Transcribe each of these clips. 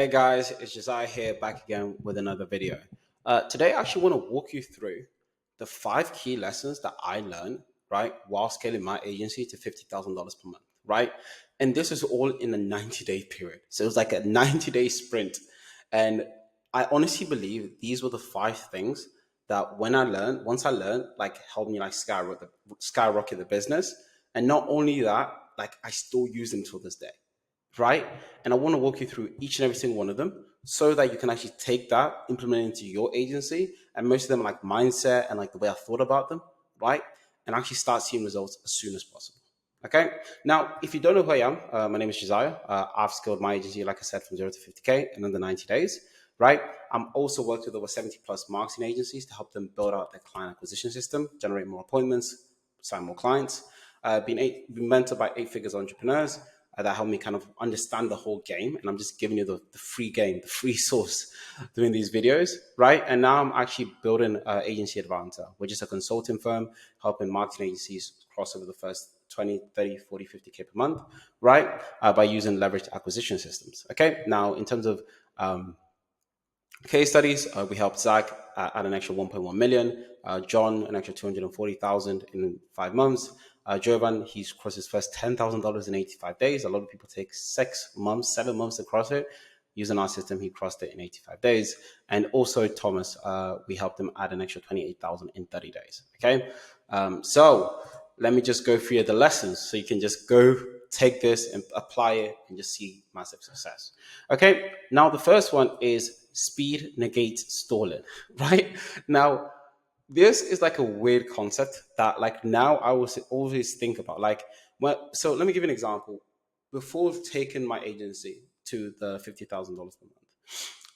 Hey guys, it's Josiah here back again with another video. Today I actually want to walk you through the 5 key lessons that I learned, right, while scaling my agency to $50,000 per month, right? And this is all in a 90-day period. So it was like a 90-day sprint. And I honestly believe these were the 5 things that once I learned, like helped me like skyrocket the business. And not only that, like I still use them till this day, right? And I want to walk you through each and every single one of them so that you can actually take that, implement it into your agency. And most of them are like mindset and like the way I thought about them, right? And actually start seeing results as soon as possible. Okay. Now, if you don't know who I am, my name is Josiah. I've scaled my agency, like I said, from 0 to 50K in under 90 days, right? I'm also worked with over 70 plus marketing agencies to help them build out their client acquisition system, generate more appointments, sign more clients. Been mentored by 8 figures entrepreneurs that helped me kind of understand the whole game. And I'm just giving you the free game, the free source doing these videos, right? And now I'm actually building Agency Advanter, which is a consulting firm helping marketing agencies cross over the first 20, 30, 40, 50K per month, right? By using leveraged acquisition systems. Okay. Now, in terms of case studies, we helped Zach add an extra 1.1 million, John an extra 240,000 in 5 months. Jovan, he's crossed his first $10,000 in 85 days. A lot of people take 6 months, 7 months to cross it. Using our system, he crossed it in 85 days. And also Thomas, we helped him add an extra 28,000 in 30 days. Okay. So let me just go through the lessons so you can just go take this and apply it and just see massive success. Okay. Now, the first one is speed negates stalling, right? Now, this is like a weird concept that like now I will always think about like, well, so let me give you an example. Before taking my agency to the $50,000 per month,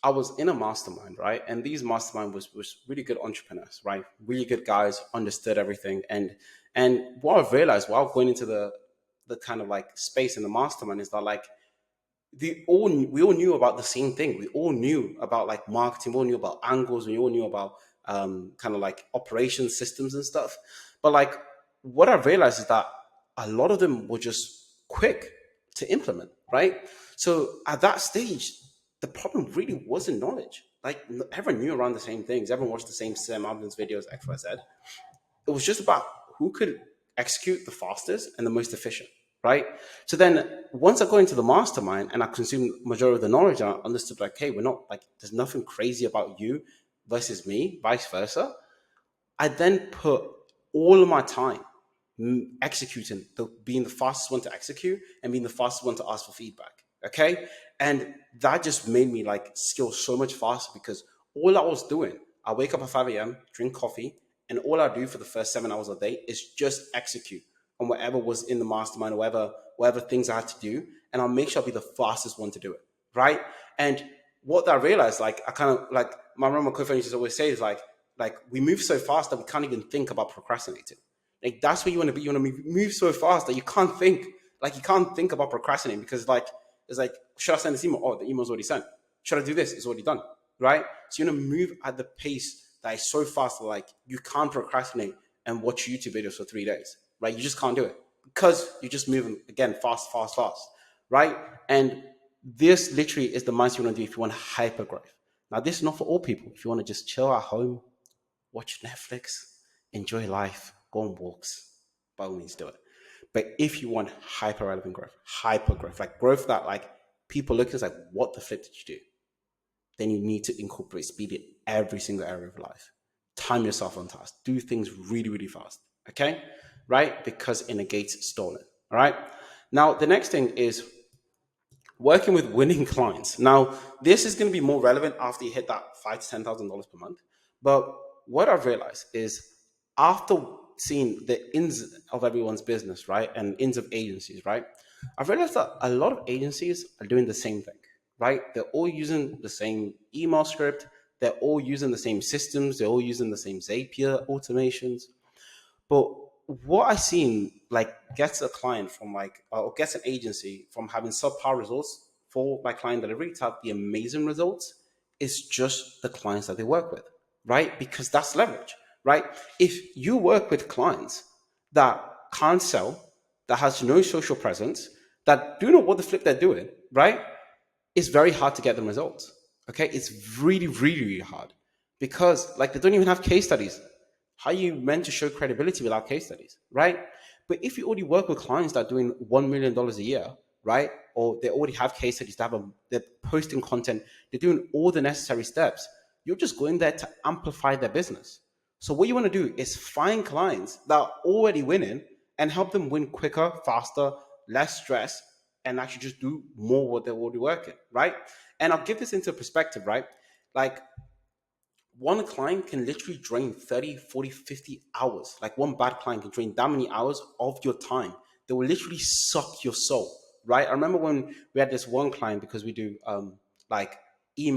I was in a mastermind, right? And these mastermind was really good entrepreneurs, right? Really good guys, understood everything. And what I've realized while going into the kind of like space in the mastermind is that like we all knew about the same thing. We all knew about like marketing, we all knew about angles, we all knew about kind of like operation systems and stuff. But like what I realized is that a lot of them were just quick to implement, right? So at that stage, the problem really wasn't knowledge. Like everyone knew around the same things, everyone watched the same Sam Alvin's videos, X, Y, Z. It was just about who could execute the fastest and the most efficient, right? So then once I got into the mastermind and I consumed majority of the knowledge, I understood like, hey, we're not like, there's nothing crazy about you versus me, vice versa. I then put all of my time executing, being the fastest one to execute and being the fastest one to ask for feedback. Okay. And that just made me like skill so much faster because all I was doing, I wake up at 5 a.m., drink coffee, and all I do for the first 7 hours a day is just execute on whatever was in the mastermind or whatever things I had to do. And I'll make sure I'll be the fastest one to do it. Right. And what I realized, like, I kind of like my co-founder used to always say is like we move so fast that we can't even think about procrastinating. Like that's where you want to be. You want to move so fast that you can't think. Like you can't think about procrastinating because like it's like, should I send this email? Oh, the email's already sent. Should I do this? It's already done. Right? So you want to move at the pace that is so fast that like you can't procrastinate and watch YouTube videos for 3 days. Right? You just can't do it because you're just moving again fast, fast, fast. Right? And this literally is the mindset you want to do if you want hyper growth. Now, this is not for all people. If you want to just chill at home, watch Netflix, enjoy life, go on walks, by all means do it. But if you want hyper relevant growth, like growth that like people look at like, what the flip did you do? Then you need to incorporate speed in every single area of life. Time yourself on task. Do things really, really fast. Okay? Right? Because it negates stalling. All right? Now, the next thing is working with winning clients. Now, this is going to be more relevant after you hit that $5,000 to $10,000 per month. But what I've realized is after seeing the ins of everyone's business, right, and ins of agencies, right, I've realized that a lot of agencies are doing the same thing, right? They're all using the same email script. They're all using the same systems. They're all using the same Zapier automations. But what I seen like gets a client from like or gets an agency from having subpar results for my client delivery to have the amazing results is just the clients that they work with, right? Because that's leverage, right? If you work with clients that can't sell, that has no social presence, that do know what the flip they're doing, right? it's very hard to get them results. Okay, it's really, really, really hard because like they don't even have case studies. How are you meant to show credibility without case studies, right? But if you already work with clients that are doing $1 million a year, right, or they already have case studies, they're posting content, they're doing all the necessary steps. You're just going there to amplify their business. So what you want to do is find clients that are already winning and help them win quicker, faster, less stress, and actually just do more what they're already working, right? And I'll give this into perspective, right? Like one client can literally drain 30, 40, 50 hours. Like one bad client can drain that many hours of your time. They will literally suck your soul, right? I remember when we had this one client because we do like we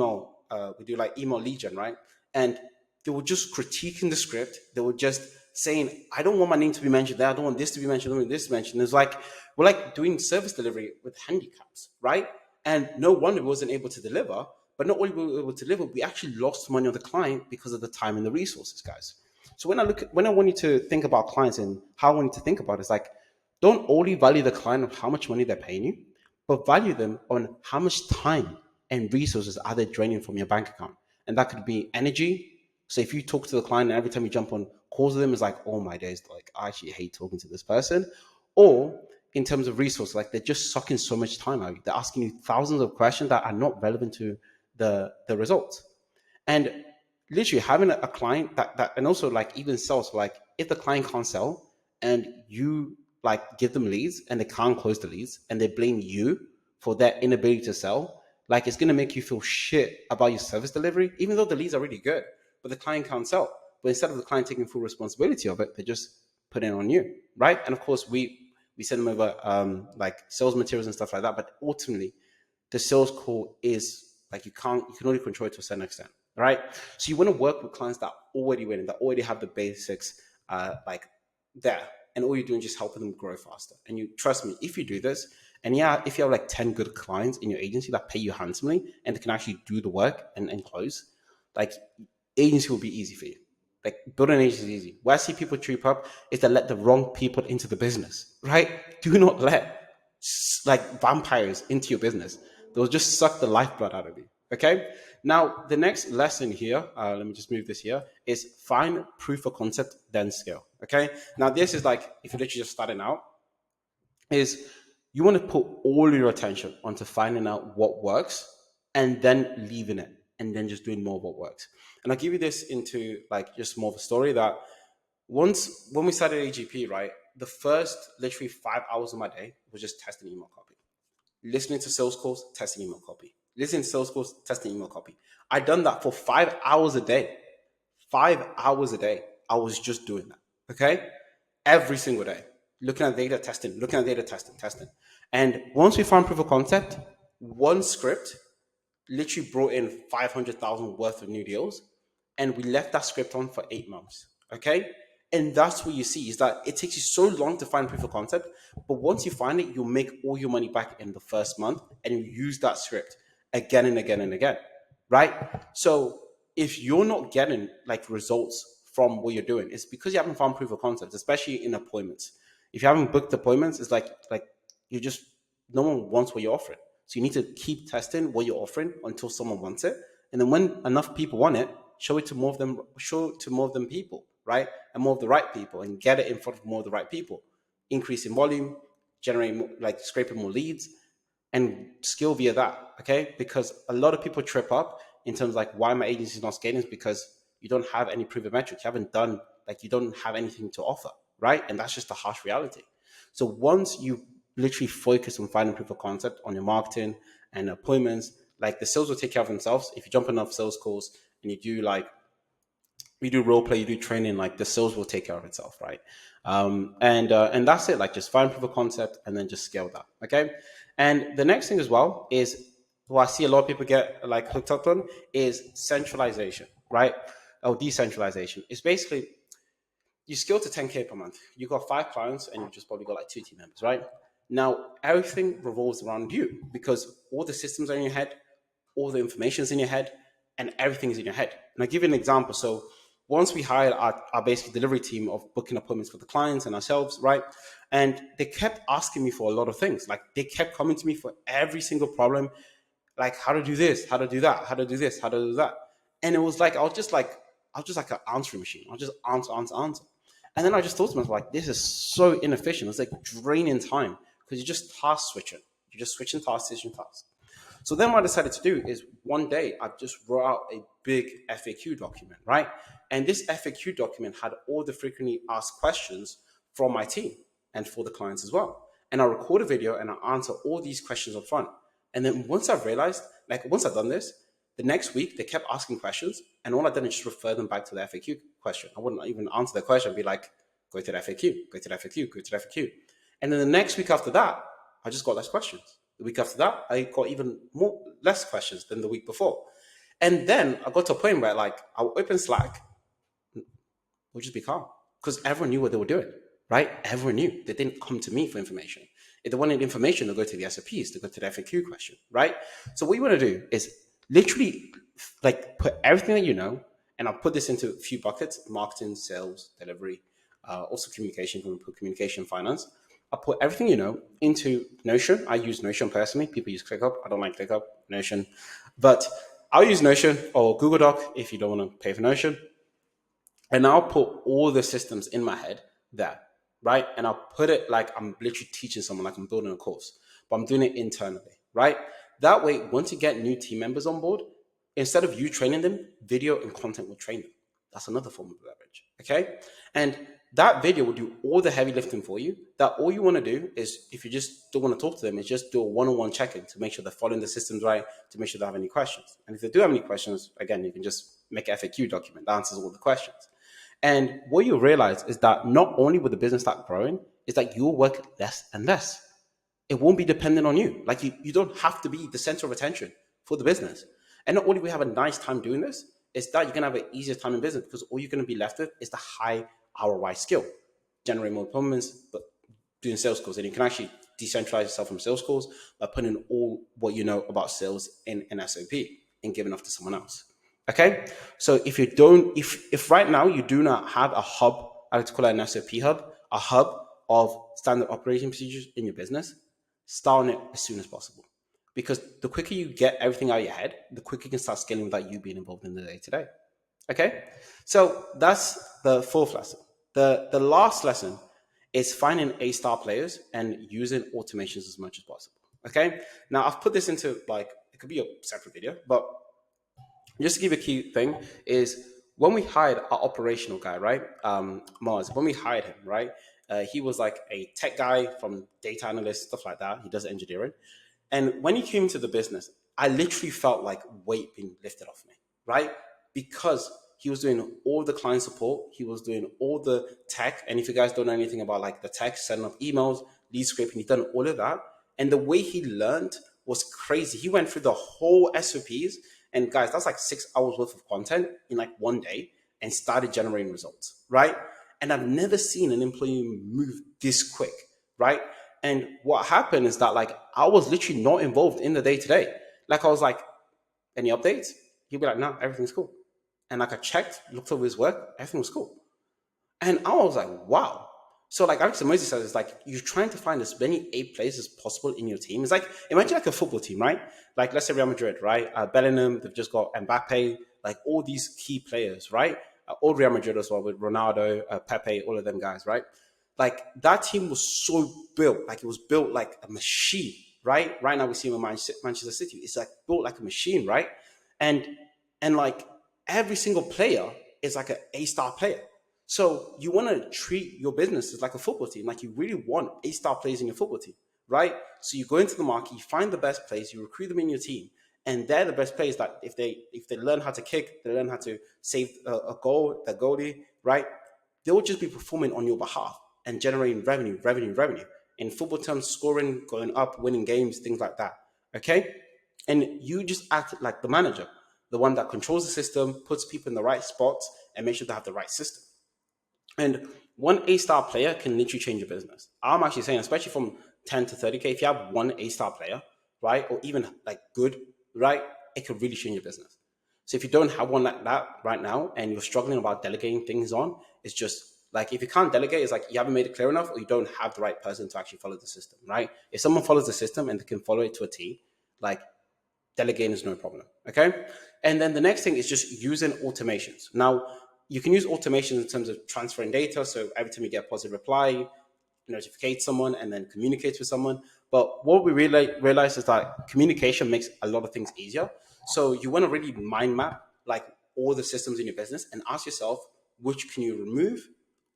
do like email lead gen, right? And they were just critiquing the script. They were just saying, I don't want my name to be mentioned there. I don't want this to be mentioned. I don't want this mentioned. It's like, we're like doing service delivery with handicaps, right? And no wonder we wasn't able to deliver. But not only were we able to deliver, we actually lost money on the client because of the time and the resources, guys. So when I want you to think about clients and how I want you to think about it, it's like, don't only value the client on how much money they're paying you, but value them on how much time and resources are they draining from your bank account. And that could be energy. So if you talk to the client and every time you jump on calls with them, it's like, oh my days, like I actually hate talking to this person. Or in terms of resources, like they're just sucking so much time out of you. They're asking you thousands of questions that are not relevant to the results. And literally having a client that and also like even sales, like if the client can't sell and you like give them leads and they can't close the leads and they blame you for their inability to sell, like it's gonna make you feel shit about your service delivery, even though the leads are really good, but the client can't sell. But instead of the client taking full responsibility of it, they just put it on you, right? And of course we send them over like sales materials and stuff like that, but ultimately the sales call is like you can only control it to a certain extent, right? So you want to work with clients that already win, that already have the basics like there, and all you're doing is just helping them grow faster. And you trust me, if you do this, and yeah, if you have like 10 good clients in your agency that pay you handsomely and they can actually do the work and close, like agency will be easy for you. Like building an agency is easy. Where I see people trip up is to let the wrong people into the business, right? Do not let like vampires into your business. They'll just suck the lifeblood out of you. Okay. Now the next lesson here, let me just move this here, is find proof of concept, then scale. Okay. Now this is like if you're literally just starting out, is you want to put all your attention onto finding out what works and then leaving it and then just doing more of what works. And I'll give you this into like just more of a story that once when we started AGP, right, the first literally 5 hours of my day was just testing email copy, listening to sales calls, testing email copy, listening to sales calls, testing email copy. I done that for 5 hours a day. 5 hours a day. I was just doing that. Okay. Every single day. Looking at data, testing, looking at data, testing, testing. And once we found proof of concept, one script literally brought in 500,000 worth of new deals, and we left that script on for 8 months. Okay. And that's what you see is that it takes you so long to find proof of concept, but once you find it, you'll make all your money back in the first month and you use that script again and again and again. Right. So if you're not getting like results from what you're doing, it's because you haven't found proof of concept, especially in appointments. If you haven't booked appointments, it's like you just no one wants what you're offering. So you need to keep testing what you're offering until someone wants it. And then when enough people want it, show it to more of them, show it to more of them people, right? And more of the right people and get it in front of more of the right people. Increase in volume, generating more, like scraping more leads and scale via that. Okay. Because a lot of people trip up in terms of like why my agency is not scaling is because you don't have any proven metrics. You haven't done like you don't have anything to offer, right? And that's just a harsh reality. So once you literally focus on finding proof of concept on your marketing and appointments, like the sales will take care of themselves. If you jump enough sales calls and you do role play, you do training, like the sales will take care of itself, right? And that's it. Like just find proof of concept and then just scale that. Okay. And the next thing as well is what I see a lot of people get like hooked up on is centralization, right? Or decentralization. It's basically you scale to 10K per month. You got 5 clients and you just probably got like 2 team members, right? Now everything revolves around you because all the systems are in your head, all the information is in your head, and everything is in your head. And I'll give you an example. So once we hired our basic delivery team of booking appointments for the clients and ourselves, right? And they kept asking me for a lot of things. Like they kept coming to me for every single problem like how to do this, how to do that, how to do this, how to do that. And it was like I was just like an answering machine. I'll just answer. And then I just thought to myself, like, this is so inefficient. It's like draining time because you're just task switching. You're just switching tasks, switching tasks. So then what I decided to do is one day I just wrote out a big FAQ document, right? And this FAQ document had all the frequently asked questions from my team and for the clients as well. And I record a video and I answer all these questions up front. And then once I've realized, like once I've done this, the next week they kept asking questions, and all I've done is just refer them back to the FAQ question. I wouldn't even answer the question. I'd be like, go to the FAQ, go to the FAQ, go to the FAQ. And then the next week after that, I just got less questions. The week after that, I got even more less questions than the week before. And then I got to a point where like I'll open Slack, we'll just be calm because everyone knew what they were doing, right? Everyone knew. They didn't come to me for information. If they wanted information, they'll go to the SOPs, to go to the FAQ question, right? So what you want to do is literally like put everything that you know, and I'll put this into a few buckets: marketing, sales, delivery, also communication. When we put communication, finance, I'll put everything you know into Notion. I use Notion personally. People use ClickUp. I don't like ClickUp, Notion, but I'll use Notion or Google Doc if you don't want to pay for Notion. And I'll put all the systems in my head there, right? And I'll put it like I'm literally teaching someone, like I'm building a course, but I'm doing it internally, right? That way, once you get new team members on board, instead of you training them, video and content will train them. That's another form of leverage, okay? And that video will do all the heavy lifting for you. That all you want to do is, if you just don't want to talk to them, is just do a one-on-one check-in to make sure they're following the systems right, to make sure they have any questions. And if they do have any questions, again, you can just make an FAQ document that answers all the questions. And what you realize is that not only will the business start growing, is that you'll work less and less. It won't be dependent on you. Like you don't have to be the center of attention for the business. And not only we have a nice time doing this, is that you're gonna have an easier time in business because all you're gonna be left with is the high ROI skill, generate more appointments, but doing sales calls. And you can actually decentralize yourself from sales calls by putting all what you know about sales in an SOP and giving off to someone else. Okay, so if you don't, if right now you do not have a hub, I like to call it an SOP hub, a hub of standard operating procedures in your business, start on it as soon as possible. Because the quicker you get everything out of your head, the quicker you can start scaling without you being involved in the day to day. Okay, so that's the fourth lesson. The last lesson is finding A-star players and using automations as much as possible. Okay, now I've put this into like, it could be a separate video, but just to give a key thing is when we hired our operational guy, right? Mars, when we hired him, right? He was like a tech guy from data analyst, stuff like that. He does engineering. And when he came into the business, I literally felt like weight being lifted off me, right? Because he was doing all the client support, he was doing all the tech. And if you guys don't know anything about like the tech, setting up emails, lead scraping, he's done all of that. And the way he learned was crazy. He went through the whole SOPs. And guys, that's like 6 hours worth of content in like one day and started generating results, right? And I've never seen an employee move this quick, right? And what happened is that like I was literally not involved in the day to day. Like I was like, any updates? He'd be like, no, everything's cool. And like I checked, looked over his work, everything was cool. And I was like, wow. So like Alex and Moses says, it's like you're trying to find as many A players as possible in your team. It's like, imagine like a football team, right? Like let's say Real Madrid, right? Bellingham, they've just got Mbappe, like all these key players, right? All Real Madrid as well with Ronaldo, Pepe, all of them guys, right? Like that team was so built, like it was built like a machine, right? Right now we see him in Manchester City. It's like built like a machine, right? And like every single player is like an A-star player. So you want to treat your business as like a football team. Like you really want A-star players in your football team, right? So you go into the market, you find the best players, you recruit them in your team, and they're the best players that if they learn how to kick, they learn how to save a goal, the goalie, right? They will just be performing on your behalf and generating revenue. In football terms, scoring, going up, winning games, things like that. Okay? And you just act like the manager, the one that controls the system, puts people in the right spots, and makes sure they have the right system. And one A-star player can literally change your business. I'm actually saying, especially from 10 to 30K, if you have one A-star player, right, or even like good, right, it could really change your business. So if you don't have one like that right now and you're struggling about delegating things on, it's just like if you can't delegate, it's like you haven't made it clear enough or you don't have the right person to actually follow the system, right? If someone follows the system and they can follow it to a T, like delegating is no problem. Okay. And then the next thing is just using automations. Now, you can use automations in terms of transferring data. So every time you get a positive reply, notificate someone and then communicate with someone. But what we realize is that communication makes a lot of things easier. So you want to really mind map like all the systems in your business and ask yourself, which can you remove,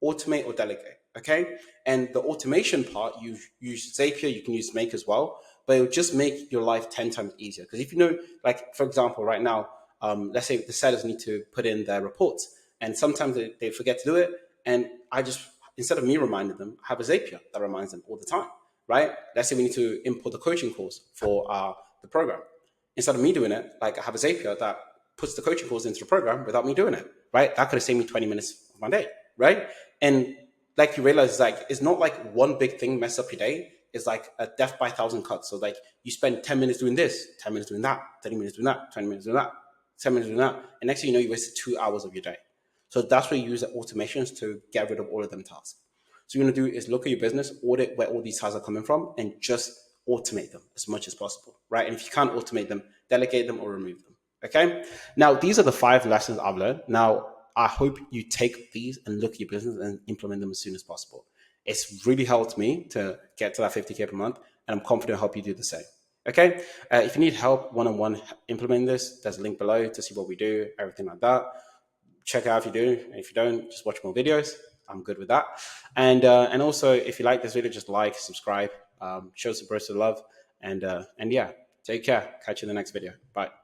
automate, or delegate? Okay. And the automation part, you use Zapier, you can use Make as well, but it will just make your life 10 times easier. Because if you know, like, for example, right now, let's say the sellers need to put in their reports and sometimes they forget to do it. And I just, instead of me reminding them, I have a Zapier that reminds them all the time, right? Let's say we need to import the coaching course for the program. Instead of me doing it, like I have a Zapier that puts the coaching course into the program without me doing it, right? That could have saved me 20 minutes of my day, right? And like you realize, like it's not like one big thing mess up your day. It's like a death by a thousand cuts. So like you spend 10 minutes doing this, 10 minutes doing that, 30 minutes doing that, 20 minutes doing that, 10 minutes doing that. And next thing you know, you wasted 2 hours of your day. So that's where you use the automations to get rid of all of them tasks. So you're going to do is look at your business, audit where all these tasks are coming from, and just automate them as much as possible, right? And if you can't automate them, delegate them or remove them. Okay. Now, these are the 5 lessons I've learned. Now, I hope you take these and look at your business and implement them as soon as possible. It's really helped me to get to that 50K per month, and I'm confident I'll help you do the same. Okay. If you need help one-on-one implementing this, there's a link below to see what we do, everything like that. Check out if you do, and if you don't, just watch more videos. I'm good with that. And also, if you like this video, just like, subscribe, show some burst of love, and yeah, take care. Catch you in the next video. Bye.